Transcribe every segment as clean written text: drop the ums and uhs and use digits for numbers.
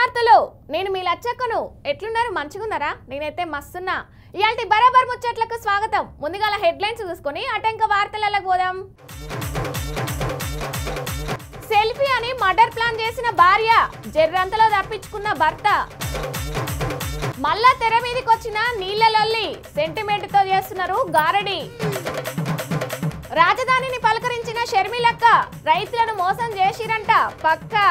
వార్తలు నేను మీ లచ్చక్కను ఎట్లున్నారు మంచిగున్నారా నేనైతే మస్తున్నా ఇయాల్టి బరాబర్ ముచ్చట్లకు స్వాగతం ముందుగాల హెడ్లైన్స్ చూసుకొని అటంక వార్తలకు పోదాం సెల్ఫీ అని మర్డర్ ప్లాన్ చేసిన భార్య జర్రంతలో తప్పించుకున్న భర్త మళ్ళా తెర మీదకి వచ్చిన నీళ్లలొల్లి సెంటిమెంట్ తో చేస్తున్నారు గారడి రాజధానిని పలకరించిన షర్మిలక్క రైతులను మోసం చేసిరంట పక్కా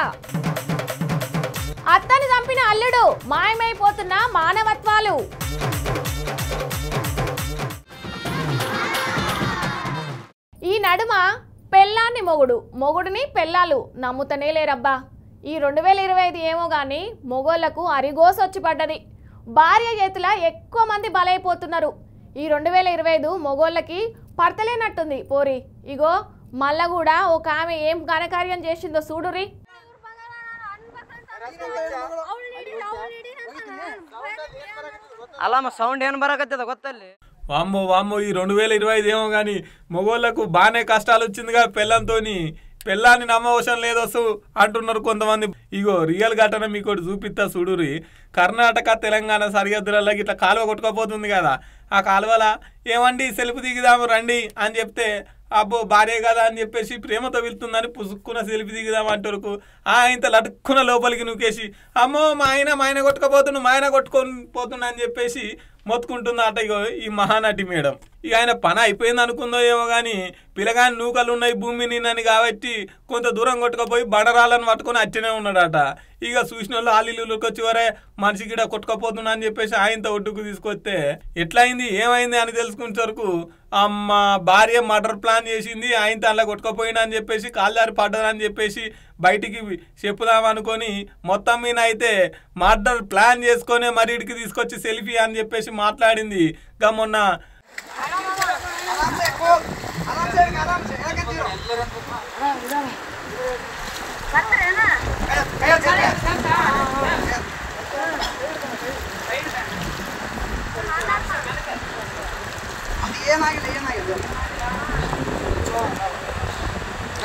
అత్తని చంపిన అల్లుడు మాయమైపోతున్న మానవత్వాలు ఈ నడుమ పెళ్ళాన్ని మొగుడుని పెళ్ళాలు నమ్ముతనే లేరబ్బా ఈ 2025 ఏమో గాని మొగోళ్లకు అరిగోసొచ్చి పడ్డది భార్య చేతుల ఎక్కువ మంది బలైపోతున్నారు ఈ 2025 మొగోళ్ళకి పడతలేనట్టుంది పోరి ఇగో మళ్ళా కూడా ఒక ఆమె ఏం ఘనకార్యం చేసిందో చూడురి అలా మా సౌండ్ ఏం బరకత్తది కొత్తల్లి వామ్మో వామ్మో ఈ 2025 ఏమో కానీ మొగోళ్ళకు బాగానే కష్టాలు వచ్చిందిగా పెళ్ళంతోని పెళ్ళాన్ని నమ్మవసరం లేదొస్తు అంటున్నారు కొంతమంది ఇగో రియల్ ఘటన మీకు చూపిస్తా చూడురి కర్ణాటక తెలంగాణ సరిహద్దులలో ఇట్లా కాలువ కొట్టుకోపోతుంది కదా ఆ కాలువల ఏమండి సెల్ఫీ దిగుదాము రండి అని చెప్తే అబ్బో భార్య కదా అని చెప్పేసి ప్రేమతో వెళ్తుందని పుసుక్కున్న సెల్ఫీ దిగుదాం అంటారు ఇంత లటుక్కున్న లోపలికి నూకేసి అమ్మో మా ఆయన కొట్టుకోపోతున్నా మా ఆయన కొట్టుకొని పోతున్నా అని చెప్పేసి మొత్తుకుంటుందట ఇగో ఈ మహానటి మేడం ఇక ఆయన పని అయిపోయింది అనుకుందో ఏమో కానీ పిల్లగాని నూకలు ఉన్నాయి భూమి నిన్నని కాబట్టి కొంత దూరం కొట్టుకపోయి బండరాళ్ళని పట్టుకొని అట్టనే ఉన్నాడట ఇక చూసిన వాళ్ళు ఆలీలుకి వచ్చి వరే మనిషి గిడ కొట్టుకపోతున్నా అని చెప్పేసి ఆయనతో ఒడ్డుకు తీసుకొస్తే ఎట్లయింది ఏమైంది అని తెలుసుకునే వరకు అమ్మ భార్య మర్డర్ ప్లాన్ చేసింది ఆయనతో అలా కొట్టుకపోయినా అని చెప్పేసి కాల్దారి పడ్డదని చెప్పేసి బయటికి చెప్పుదామనుకొని మొత్తం మీద అయితే మర్డర్ ప్లాన్ చేసుకొని మరి ఇడికి తీసుకొచ్చి సెల్ఫీ అని చెప్పేసి మాట్లాడింది గా మొన్న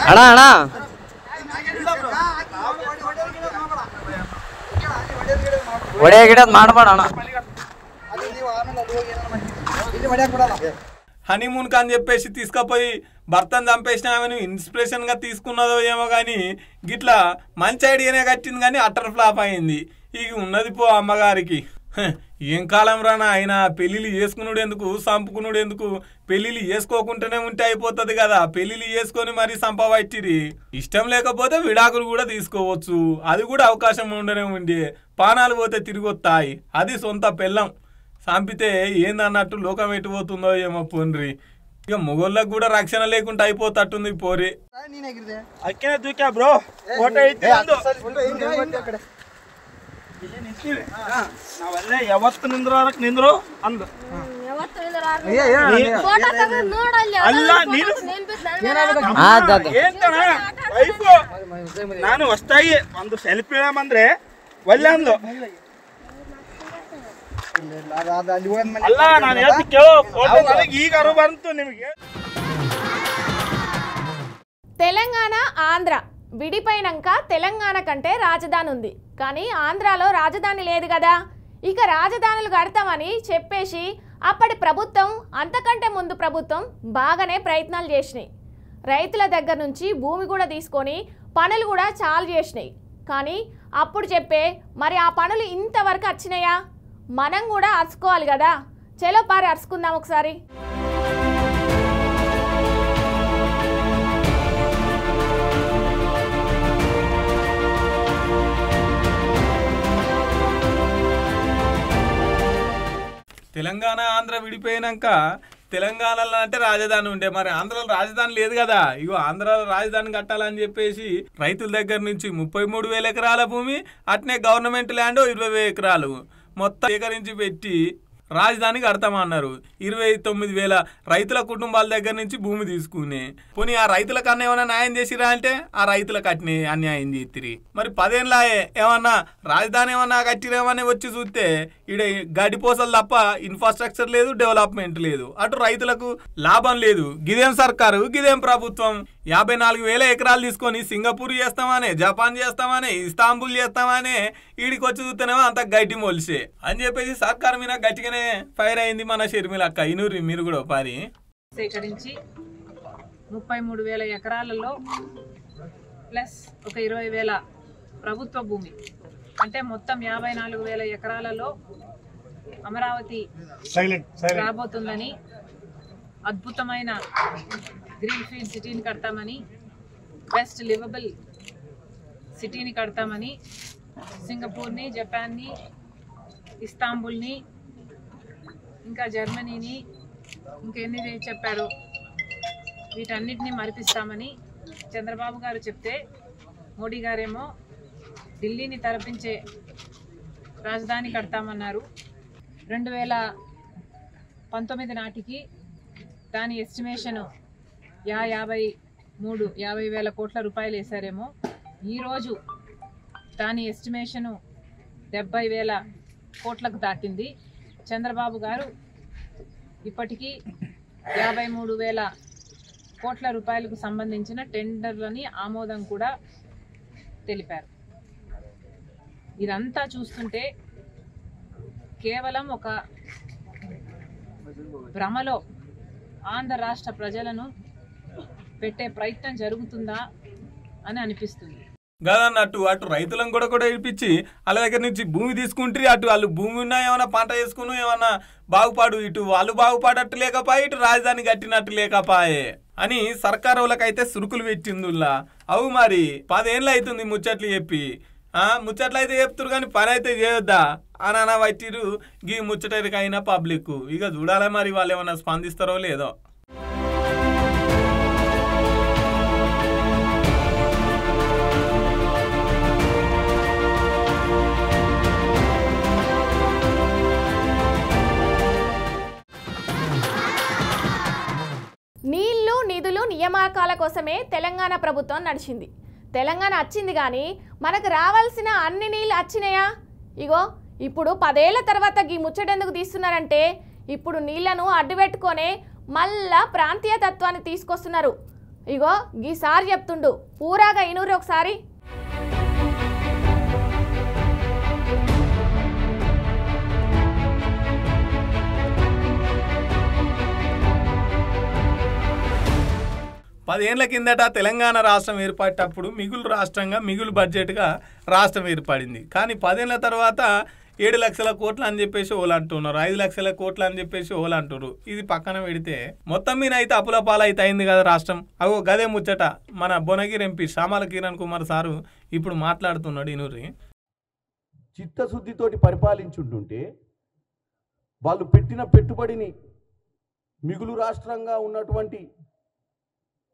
అన్నా అన్నా ಒಡೆ ಗಿಡ ಮಾಡಬೇಡ ಅಣ್ಣ హనీమూన్ అని చెప్పేసి తీసుకుపోయి భర్తను చంపేసిన ఆమెను ఇన్స్పిరేషన్ గా తీసుకున్నదో ఏమో కానీ గిట్లా మంచి ఐడియానే కట్టింది కానీ అటర్ ఫ్లాప్ అయింది ఇక ఉన్నది పో అమ్మగారికి ఏం కాలం రానా ఆయన పెళ్లిళ్ళు చేసుకున్నాడు ఎందుకు సంపుకున్నాడు ఎందుకు పెళ్లిళ్ళు చేసుకోకుండానే ఉంటే అయిపోతుంది కదా పెళ్లిళ్ళు చేసుకొని మరీ సంపవట్టిరి ఇష్టం లేకపోతే విడాకులు కూడా తీసుకోవచ్చు అది కూడా అవకాశం ఉండనే ఉండే పానాలు పోతే తిరిగి వస్తాయి అది సొంత పెళ్ళం సంపితే ఏందన్నట్టు లోకం ఎటుపోతుందో ఏమో పోన్రి ఇక మొగోళ్ళకు కూడా రక్షణ లేకుండా అయిపోతట్టుంది పోరి బ్రో ಯಾವತ್ತು ನಿಂದ್ರು ಅಂದ ನಾನು ಹೊಸ್ತಾಗಿ ಒಂದು ಸೆಲ್ಫಿ ಅಂದ್ರೆ ಒಳ್ಳೆ ಅಂದ್ಲು ಅಲ್ಲ ನಾನು ಹೇಳ್ತಿ ಕೇಳೋ ನನಗೆ ಈಗ ಅರು ಬಂತು ನಿಮಗೆ తెలంగాణ ఆంధ్ర విడిపోయినాక తెలంగాణ కంటే రాజధాని ఉంది కానీ ఆంధ్రాలో రాజధాని లేదు కదా ఇక రాజధానులు కడతామని చెప్పేసి అప్పటి ప్రభుత్వం అంతకంటే ముందు ప్రభుత్వం బాగానే ప్రయత్నాలు చేసినాయి రైతుల దగ్గర నుంచి భూమి కూడా తీసుకొని పనులు కూడా చాలా చేసినాయి కానీ అప్పుడు చెప్పే మరి ఆ పనులు ఇంతవరకు వచ్చినాయా మనం కూడా అరుచుకోవాలి కదా చలో పారి అరుచుకుందాం ఒకసారి తెలంగాణ ఆంధ్ర విడిపోయినాక తెలంగాణలో అంటే రాజధాని ఉండే మరి ఆంధ్రలో రాజధాని లేదు కదా ఇగో ఆంధ్రాలో రాజధాని కట్టాలని చెప్పేసి రైతుల దగ్గర నుంచి 33,000 ఎకరాల భూమి అట్నే గవర్నమెంట్ ల్యాండ్ 20,000 ఎకరాలు మొత్తం సేకరించి పెట్టి రాజధాని కడతామన్నారు 29,000 రైతుల కుటుంబాల దగ్గర నుంచి భూమి తీసుకునే పోనీ ఆ రైతుల కన్నా ఏమైనా న్యాయం చేసిరా అంటే ఆ రైతులకు అట్నే అన్యాయం చేతిరి మరి 10 ఏళ్ళే ఏమన్నా రాజధాని ఏమన్నా కట్టిరేమని వచ్చి చూస్తే ఈడ గడిపోసలు తప్ప ఇన్ఫ్రాస్ట్రక్చర్ లేదు డెవలప్మెంట్ లేదు అటు రైతులకు లాభం లేదు గిదేం సర్కారు గిదేం ప్రభుత్వం 54,000 ఎకరాలు తీసుకొని సింగపూర్ చేస్తామనే, జపాన్ చేస్తామనే, ఇస్తాంబుల్ చేస్తామనే, ఈడికి వచ్చి చూస్తేనేమో అంత గడ్డి మొలిసే అని చెప్పేసి సర్కార్ మీద గట్టిగానే ఫైర్ అయింది మన షర్మిల అక్క. ఇనూరి మీరు కూడా పారి సేకరించి 33,000 ఎకరాలలో ప్లస్ ఒక 20,000 ప్రభుత్వ భూమి, అంటే మొత్తం 54,000 ఎకరాలలో అమరావతి రాబోతుందని, అద్భుతమైన గ్రీన్ ఫీల్డ్ సిటీని కడతామని, బెస్ట్ లివబుల్ సిటీని కడతామని, సింగపూర్ని, జపాన్ని, ఇస్తాంబుల్ని, ఇంకా జర్మనీని, ఇంకెన్ని చెప్పారు, వీటన్నిటిని మరిపిస్తామని చంద్రబాబు గారు చెప్తే, మోడీ గారేమో ఢిల్లీని తరపించే రాజధాని కడతామన్నారు. 2019 నాటికి దాని ఎస్టిమేషను 50,000 కోట్ల రూపాయలు వేశారేమో. ఈరోజు దాని ఎస్టిమేషను 70,000 కోట్లకు దాటింది. చంద్రబాబు గారు ఇప్పటికీ 53,000 కోట్ల రూపాయలకు సంబంధించిన టెండర్లని ఆమోదం కూడా తెలిపారు. ఇదంతా చూస్తుంటే కేవలం ఒక భ్రమలో ఆంధ్ర రాష్ట్ర ప్రజలను పెట్టే ప్రయత్నం జరుగుతుందా అని అనిపిస్తుంది. గదన్నట్టు అటు రైతులను కూడా ఇప్పించి వాళ్ళ దగ్గర నుంచి భూమి తీసుకుంటే, అటు వాళ్ళు భూమి ఉన్నా ఏమన్నా పంట చేసుకుని ఏమన్నా బాగుపాడు, ఇటు వాళ్ళు బాగుపడట్టు లేకపోయి, ఇటు రాజధాని కట్టినట్టు లేకపోయే అని సర్కార్ వాళ్ళకైతే సురుకులు పెట్టిందుల్లా. అవు మరి 10 ఏళ్ళు అవుతుంది ముచ్చట్లు చెప్పి, ముచ్చట్లు అయితే చెప్తురు కానీ పని అయితే చేయొద్దా అని అనబట్టిరు గీ ముచ్చటరికైనా పబ్లిక్. ఇక చూడాలి మరి వాళ్ళు ఏమన్నా స్పందిస్తారో లేదో. నీళ్లు నిధులు నియామకాల కోసమే తెలంగాణ ప్రభుత్వం నడిచింది. తెలంగాణ వచ్చింది కానీ మనకు రావాల్సిన అన్ని నీళ్ళు వచ్చినాయా? ఇగో ఇప్పుడు 10 ఏళ్ల తర్వాత ఈ ముచ్చటెందుకు తీస్తున్నారంటే, ఇప్పుడు నీళ్లను అడ్డుపెట్టుకొనే మళ్ళా ప్రాంతీయ తత్వాన్ని తీసుకొస్తున్నారు. ఇగో ఈసారి చెప్తుండు పూరాగా ఇనూరు ఒకసారి. పదేళ్ల కిందట తెలంగాణ రాష్ట్రం ఏర్పడేటప్పుడు మిగులు రాష్ట్రంగా, మిగులు బడ్జెట్గా రాష్ట్రం ఏర్పడింది. కానీ 10 ఏళ్ల తర్వాత 7 లక్షల కోట్లు అని చెప్పేసి ఓళ్ళు అంటున్నారు, 5 లక్షల కోట్లు అని చెప్పేసి ఓళ్ళు అంటున్నారు. ఇది పక్కన పెడితే మొత్తం మీద అయితే అప్పుల పాలైతే అయింది కదా రాష్ట్రం. అగో గదే ముచ్చట మన భువనగిరి ఎంపీ శ్యామల కిరణ్ కుమార్ సారు ఇప్పుడు మాట్లాడుతున్నాడు. ఇనూరి చిత్తశుద్ధితోటి పరిపాలించుంటుంటే వాళ్ళు పెట్టిన పెట్టుబడిని మిగులు రాష్ట్రంగా ఉన్నటువంటి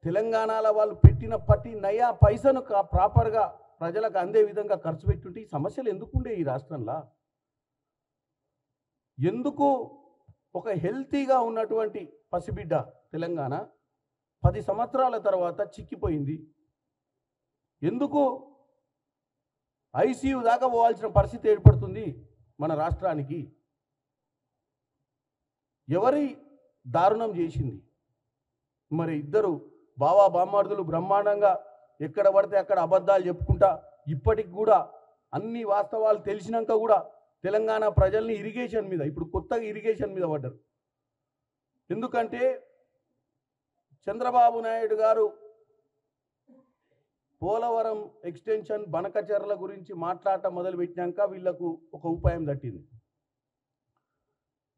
తెలంగాణలో వాళ్ళు పెట్టిన ప్రతి నయా పైసను ప్రాపర్గా ప్రజలకు అందే విధంగా ఖర్చు పెట్టుంటే ఈ సమస్యలు ఎందుకుండే ఈ రాష్ట్రంలో? ఎందుకు ఒక హెల్తీగా ఉన్నటువంటి పసిబిడ్డ తెలంగాణ 10 సంవత్సరాల తర్వాత చిక్కిపోయింది? ఎందుకు ఐసీయూ దాకా పోవాల్సిన పరిస్థితి ఏర్పడుతుంది మన రాష్ట్రానికి? ఎవరి దారుణం చేసింది? మరి ఇద్దరు బావా బామ్మార్దులు బ్రహ్మాండంగా ఎక్కడ పడితే అక్కడ అబద్ధాలు చెప్పుకుంటా ఇప్పటికి కూడా అన్ని వాస్తవాలు తెలిసినాక కూడా తెలంగాణ ప్రజల్ని ఇరిగేషన్ మీద, ఇప్పుడు కొత్తగా ఇరిగేషన్ మీద పడ్డారు. ఎందుకంటే చంద్రబాబు నాయుడు గారు పోలవరం ఎక్స్టెన్షన్ బనకచెర్ల గురించి మాట్లాడటం మొదలుపెట్టినాక వీళ్లకు ఒక ఉపాయం తట్టింది.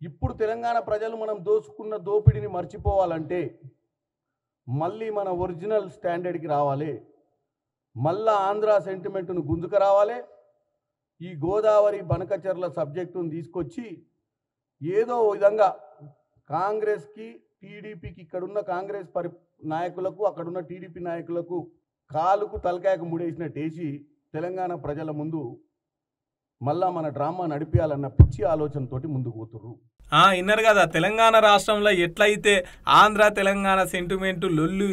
ఇప్పుడు తెలంగాణ ప్రజలు మనం దోచుకున్న దోపిడిని మర్చిపోవాలంటే మళ్ళీ మన ఒరిజినల్ స్టాండర్డ్కి రావాలి, మళ్ళా ఆంధ్ర సెంటిమెంట్ను గుంజుకు రావాలి. ఈ గోదావరి బనకచెర్ల సబ్జెక్టును తీసుకొచ్చి ఏదో విధంగా కాంగ్రెస్కి, టీడీపీకి, ఇక్కడున్న కాంగ్రెస్ నాయకులకు, అక్కడున్న టీడీపీ నాయకులకు కాలుకు తలకాయకు ముడేసినట్టేసి తెలంగాణ ప్రజల ముందు మళ్ళా మన డ్రామా నడిపించాలన్న పిచ్చి ఆలోచనతోటి ముందుకు పోతుర్రు. ఇన్నారు కదా, తెలంగాణ రాష్ట్రంలో ఎట్లయితే ఆంధ్ర తెలంగాణ సెంటిమెంటు లొల్లు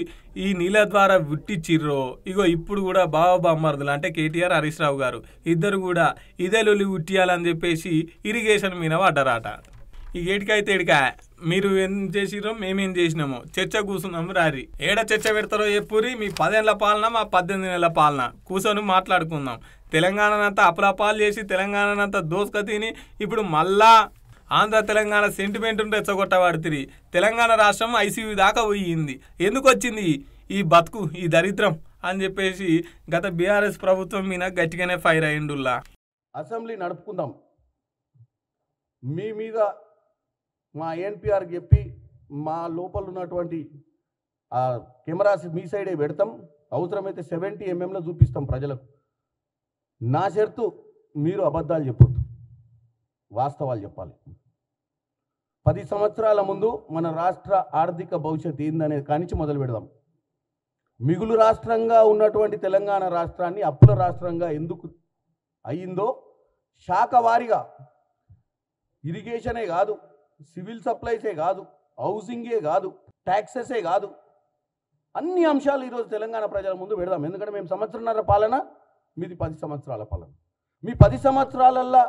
ఈ నీళ్ళ ద్వారా ఉట్టిచ్చిర్రో, ఇగో ఇప్పుడు కూడా బావ బామ్మర్దులు అంటే కేటీఆర్, హరీష్ రావు గారు ఇద్దరు కూడా ఇదే లొల్లి ఉట్టియాలని చెప్పేసి ఇరిగేషన్ మీద పడ్డారట. ఈ ఏటికైతే ఏడికా మీరు ఏం చేసిరో మేమేం చేసినామో చర్చ కూర్చున్నాము రారి. ఏడ చర్చ పెడతారో ఎప్పురి మీ 10 ఏళ్ల పాలన మా 18 ఏళ్ల పాలన కూర్చొని మాట్లాడుకుందాం. తెలంగాణనంతా అప్రాపాలు చేసి తెలంగాణనంతా దోసుక తిని ఇప్పుడు మళ్ళా ఆంధ్ర తెలంగాణ సెంటిమెంట్ రెచ్చగొట్టబడుతుంది. తెలంగాణ రాష్ట్రం ఐసీయూ దాకా పోయింది. ఎందుకు వచ్చింది ఈ బతుకు ఈ దరిద్రం అని చెప్పేసి గత బీఆర్ఎస్ ప్రభుత్వం మీద గట్టిగానే ఫైర్ అయ్యిండుల్లా. అసెంబ్లీ నడుపుకుందాం, మీ మీద మా ఎన్పిఆర్ చెప్పి మా లోపల ఉన్నటువంటి ఆ కెమెరాస్ మీ సైడే పెడతాం, అవసరమైతే 70 mm చూపిస్తాం ప్రజలకు. నా షరతు మీరు అబద్ధాలు చెప్పొద్దు, వాస్తవాలు చెప్పాలి. 10 సంవత్సరాల ముందు మన రాష్ట్ర ఆర్థిక భవిష్యత్తు ఏందనేది కానించి మొదలు పెడదాం. మిగులు రాష్ట్రంగా ఉన్నటువంటి తెలంగాణ రాష్ట్రాన్ని అప్పుల రాష్ట్రంగా ఎందుకు అయ్యిందో శాఖ వారీగా, ఇరిగేషనే కాదు, సివిల్ సప్లైసే కాదు, హౌసింగే కాదు, ట్యాక్సెసే కాదు, అన్ని అంశాలు ఈరోజు తెలంగాణ ప్రజల ముందు పెడదాం. ఎందుకంటే మేము సంవత్సరాల పాలన, మీది 10 సంవత్సరాల పాలన. మీ 10 సంవత్సరాలల్లో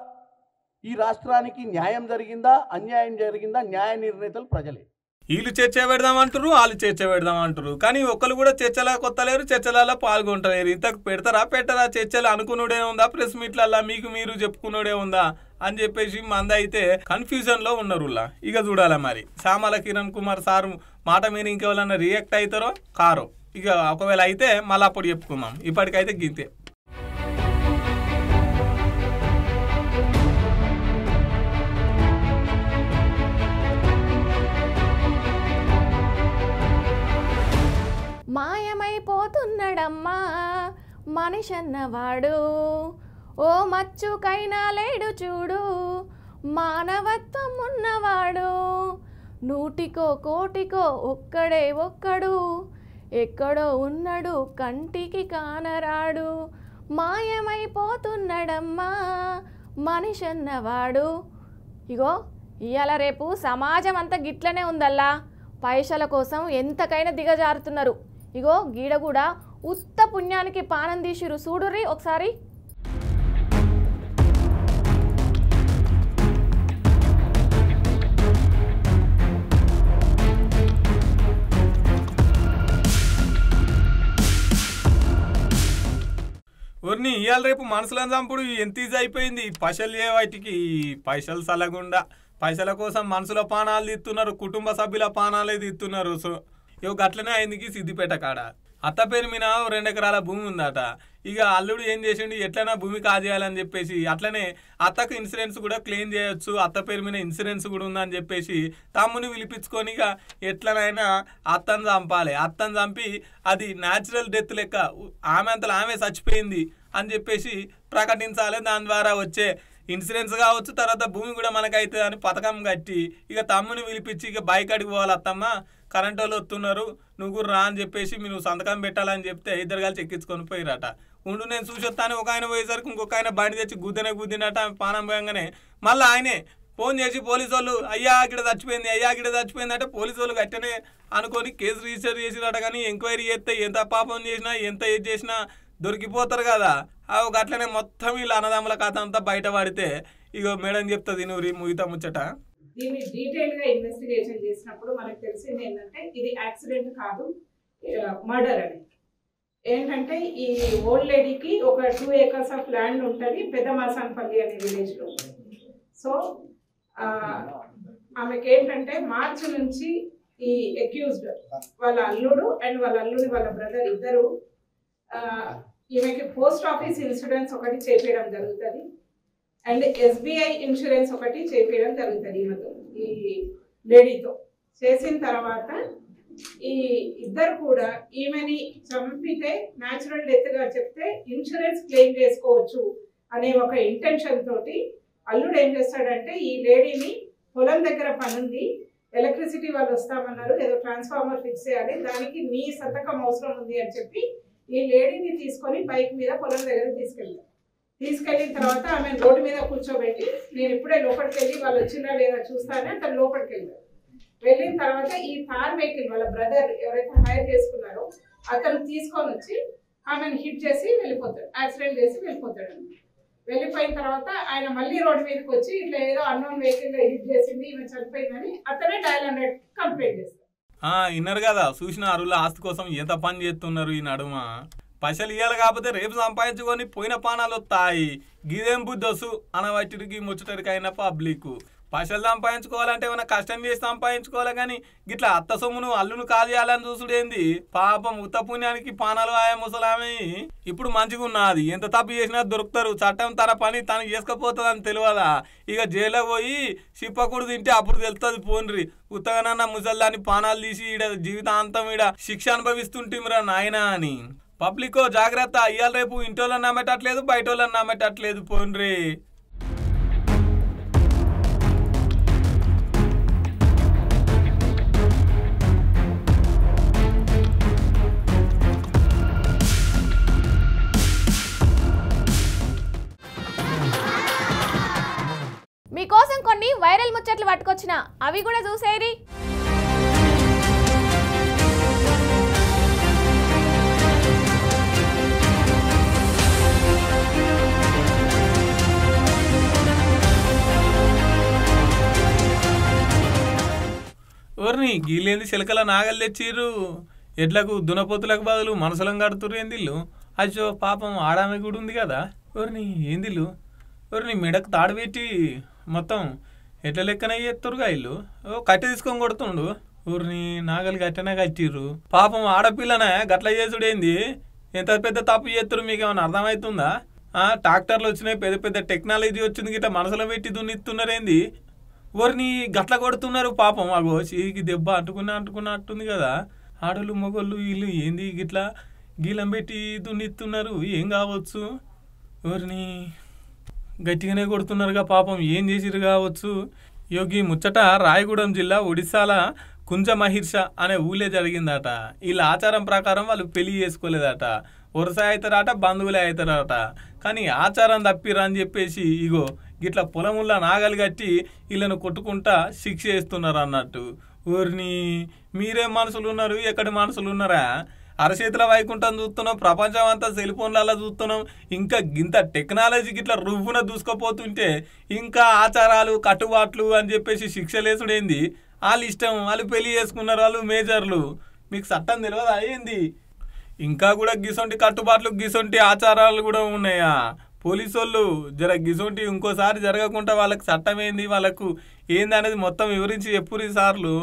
ఈ రాష్ట్రానికి న్యాయం జరిగిందా అన్యాయం జరిగిందా, న్యాయ నిర్ణేతలు ప్రజలే. వీళ్ళు చర్చ పెడదామంటారు, వాళ్ళు చర్చ పెడదామంటారు, కానీ ఒక్కరు కూడా చర్చలో కొత్తలేరు, చర్చలలో పాల్గొంటలేరు. ఇంతకు పెడతారా పెట్టరా చర్చలు అనుకున్నాడే ఉందా, ప్రెస్ మీట్లల్లా మీకు మీరు చెప్పుకున్నాడే ఉందా అని చెప్పేసి మంద అయితే కన్ఫ్యూజన్లో ఉన్నారు. ఇక చూడాలా మరి సామల కిరణ్ కుమార్ సార్ మాట మీద ఇంకెవరన్నా రియాక్ట్ అవుతారో కారో. ఇక ఒకవేళ అయితే మళ్ళీ అప్పుడు చెప్పుకుందాం. ఇప్పటికైతే గింతే. మాయమైపోతున్నాడమ్మా మనిషన్నవాడు, ఓ మచ్చుకైనా లేడు చూడు మానవత్వం ఉన్నవాడు, నూటికో కోటికో ఒక్కడే ఒక్కడు, ఎక్కడో ఉన్నాడు కంటికి కానరాడు, మాయమైపోతున్నాడమ్మా మనిషన్నవాడు. ఇగో ఇవాళ రేపు సమాజం అంతా గిట్లనే ఉందల్లా. పైసల కోసం ఎంతకైనా దిగజారుతున్నారు. ఇగో గీడ కూడా ఉత్త పుణ్యానికి పానం తీసిరు చూడుర్రి ఒకసారి. ఒరిని ఇవాళ రేపు మనుషులను చంపుడు ఎంత ఈజీ అయిపోయింది. పైసలు వాటికి పైసలు సలగుండా పైసల కోసం మనుషుల పానాలు తీస్తున్నారు, కుటుంబ సభ్యుల పానాలే తీస్తున్నారు. సో ఇక అట్లనే అయిందికి సిద్దిపేట కాడ అత్త పేరు మీద 2 ఎకరాల భూమి ఉందట. ఇక అల్లుడు ఏం చేసిండు, ఎట్లైనా భూమి కాజేయాలని చెప్పేసి అట్లనే అత్తకు ఇన్సూరెన్స్ కూడా క్లెయిమ్ చేయొచ్చు, అత్త పేరు మీద ఇన్సూరెన్స్ కూడా ఉందని చెప్పేసి తమ్ముని పిలిపించుకొని ఇక ఎట్లనైనా అత్తను చంపాలి, అత్తను చంపి అది న్యాచురల్ డెత్ లెక్క ఆమె అంతలో ఆమె చచ్చిపోయింది అని చెప్పేసి ప్రకటించాలి. దాని ద్వారా వచ్చే ఇన్సూరెన్స్ కావచ్చు, తర్వాత భూమి కూడా మనకైతే అని పథకం కట్టి ఇక తమ్ముని పిలిపించి ఇక బైక్ అడిగి పోవాలి, అత్తమ్మ కరెంట్ వాళ్ళు వస్తున్నారు నువ్వు రా అని చెప్పేసి మీరు సంతకం పెట్టాలని చెప్తే ఇద్దరు కలిసి ఎక్కించుకొని పోయిరట. ఉండు నేను చూసొస్తాను. ఒక ఆయన పోయేసరికి ఇంకొక ఆయన బండి తెచ్చి గుద్దినట. పానం పోయంగానే మళ్ళీ ఆయనే ఫోన్ చేసి పోలీసు వాళ్ళు అయ్యా గిడ చచ్చిపోయింది, అయ్యా గిడ చచ్చిపోయింది అంటే పోలీసు వాళ్ళు గట్టనే అనుకొని కేసు రిజిస్టర్ చేసిరట. కానీ ఎంక్వైరీ చేస్తే ఎంత పాపం చేసినా ఎంత ఏది చేసినా దొరికిపోతారు కదా. అవి అట్లనే మొత్తం వీళ్ళ అన్నదమ్ముల కథ అంతా బయట పడితే ఇక మేడం చెప్తుంది నువ్వు ముగితా ముచ్చట. దీన్ని డీటెయిల్ గా ఇన్వెస్టిగేషన్ చేసినప్పుడు మనకు తెలిసింది ఏంటంటే ఇది యాక్సిడెంట్ కాదు, మర్డర్ అని. ఏంటంటే ఈ ఓల్డ్ లేడీకి ఒక 2 acres ఆఫ్ ల్యాండ్ ఉంటుంది పెద్ద మాసాన్పల్లి అనే విలేజ్ లో. సో ఆమెకి ఏంటంటే మార్చి నుంచి ఈ అక్యూజ్డ్ వాళ్ళ అల్లుడు అండ్ వాళ్ళ అల్లుడి వాళ్ళ బ్రదర్ ఇద్దరు ఈమెకి పోస్ట్ ఆఫీస్ ఇన్సూరెన్స్ ఒకటి చేపించడం జరుగుతుంది అండ్ SBI ఇన్సూరెన్స్ ఒకటి చేపించడం జరుగుతుంది ఈమెతో, ఈ లేడీతో. చేసిన తర్వాత ఈ ఇద్దరు కూడా ఈమెని చంపితే న్యాచురల్ డెత్ గా చెప్తే ఇన్సూరెన్స్ క్లెయిమ్ చేసుకోవచ్చు అనే ఒక ఇంటెన్షన్ తోటి అల్లుడు ఏం చేస్తాడంటే ఈ లేడీని పొలం దగ్గర పనుంది, ఎలక్ట్రిసిటీ వాళ్ళు వస్తామన్నారు, ఏదో ట్రాన్స్ఫార్మర్ ఫిక్స్ చేయాలి, దానికి నీ సంతకం అవసరం ఉంది అని చెప్పి ఈ లేడీని తీసుకొని బైక్ మీద పొలం దగ్గర తీసుకెళ్ళిన తర్వాత ఆమె రోడ్డు మీద కూర్చోబెట్టి నేను ఇప్పుడే లోపలికి వెళ్ళి వాళ్ళు వచ్చిందా లేదా చూస్తానే అతను లోపలికి వెళ్ళారు. వెళ్ళిన తర్వాత ఈ థార్ వెహికల్ వాళ్ళ బ్రదర్ ఎవరైతే హైర్ చేసుకున్నారో అతను తీసుకొని వచ్చి ఆమెను హిట్ చేసి వెళ్ళిపోతాడు, యాక్సిడెంట్ చేసి వెళ్ళిపోతాడు. వెళ్ళిపోయిన తర్వాత ఆయన మళ్ళీ రోడ్డు మీదకి వచ్చి ఇట్లా ఏదో అన్నోన్ వెహికల్ హిట్ చేసింది ఈమె చనిపోయిందని అతనే డయల్ 100 కంప్లైంట్ చేస్తారు. విన్నారు కదా, చూసిన అరువుల ఆస్తి కోసం ఎంత పని చేస్తున్నారు ఈ నడుమ. పైసలు ఇవ్వాలి కాకపోతే రేపు సంపాదించుకొని పోయిన పానాలు వస్తాయి. గిదేం బుద్ధొసు అనవట్టికి ముచ్చటరికైనా పబ్లిక్. పైసలు సంపాదించుకోవాలంటే ఏమైనా కష్టం చేసి సంపాదించుకోవాలి కానీ గిట్లా అత్త సొమ్మును అల్లును కాజేయాలని చూసుడేంది. పాపం ఉత్త పుణ్యానికి పానాలు ఆయా ముసలామే. ఇప్పుడు మంచిగా ఉన్నది, ఎంత తప్పు చేసినా దొరుకుతారు. చట్టం తన పని తను చేసుకపోతుందని తెలియదా? ఇక జైల్లో పోయి చిప్పకూడు తింటే అప్పుడు తెలుస్తుంది. పోన్రి ఉత్తగానన్న ముసల్దాన్ని పానాలు తీసి ఈడ జీవితాంతం ఈడ శిక్ష అనుభవిస్తుంటేమిరా నాయనా అని. పబ్లిక్ జాగ్రత్త, ఇవాళ రేపు ఇంటోళ్ళని నమ్మేటట్లేదు, బయట వాళ్ళని నమ్మేటట్లేదు. పోన్రి. మీకోసం కొన్ని వైరల్ ముచ్చట్లు పట్టుకొచ్చిన, అవి కూడా చూసేరి. ఎవరిని గీలేంది చిలకల నాగలు తెచ్చిర్రు. ఎడ్లకు దునపోతులకు బదులు మనసులం కడుతుర్రు ఏందిల్లు. అచ్చో పాపం ఆడామె కూడా ఉంది కదా. ఎవరిని ఏందిల్లు, ఎవరిని మెడకు తాడు పెట్టి మొత్తం ఎట్ల లెక్కన ఎత్తురుగా ఇల్లు. కట్టె తీసుకొని కొడుతుండు. ఊరిని నాగలి గట్టనే కట్టిర్రు. పాపం ఆడపిల్లనే గట్ల చేసుడేంది. ఎంత పెద్ద తప్పు చేస్తురు మీకు ఏమైనా అర్థమవుతుందా? ట్రాక్టర్లు వచ్చినాయి, పెద్ద పెద్ద టెక్నాలజీ వచ్చింది, గిట్ట మనసులో పెట్టి దున్నిస్తున్నారేంది. ఊరిని గట్ల కొడుతున్నారు. పాపం అగో చీకి దెబ్బ అంటుకున్నట్టుంది కదా. ఆడోళ్ళు మొగోళ్ళు వీళ్ళు ఏంది గిట్లా గీలం పెట్టి దున్నిస్తున్నారు. ఏం కావచ్చు, ఊరిని గట్టిగానే కొడుతున్నారుగా. పాపం ఏం చేసిరు కావచ్చు. యోగి ముచ్చట రాయగూడెం జిల్లా ఒడిశాల కుంజమహిర్ష అనే ఊళ్ళే జరిగిందట. వీళ్ళ ఆచారం ప్రకారం వాళ్ళు పెళ్లి చేసుకోలేదట. వరుస అవుతారట, బంధువులే అవుతారట. కానీ ఆచారం తప్పిరా అని చెప్పేసి ఇగో గిట్లా పొలముల్లా నాగలు కట్టి వీళ్ళను కొట్టుకుంటా శిక్ష వేస్తున్నారు అన్నట్టు. ఊరిని మీరేం మనుషులు ఉన్నారు, ఎక్కడి మనుషులు ఉన్నారా? అరచేతుల వైకుంఠం చూస్తున్నాం, ప్రపంచం అంతా సెల్ ఫోన్లలో చూస్తున్నాం. ఇంకా ఇంత టెక్నాలజీ గిట్లా రువ్వున దూసుకుపోతుంటే ఇంకా ఆచారాలు కట్టుబాట్లు అని చెప్పేసి శిక్షలేసుడేంది. వాళ్ళు ఇష్టం, వాళ్ళు పెళ్లి చేసుకున్నారు, వాళ్ళు మేజర్లు. మీకు చట్టం తెలియదా ఏంది? ఇంకా కూడా గిసొంటి కట్టుబాట్లు గిసొంటి ఆచారాలు కూడా ఉన్నాయా? పోలీసు వాళ్ళు జర గిసొంటి ఇంకోసారి జరగకుండా వాళ్ళకి చట్టం ఏంది, వాళ్ళకు ఏంది అనేది మొత్తం వివరించి చెప్పురి సార్లు.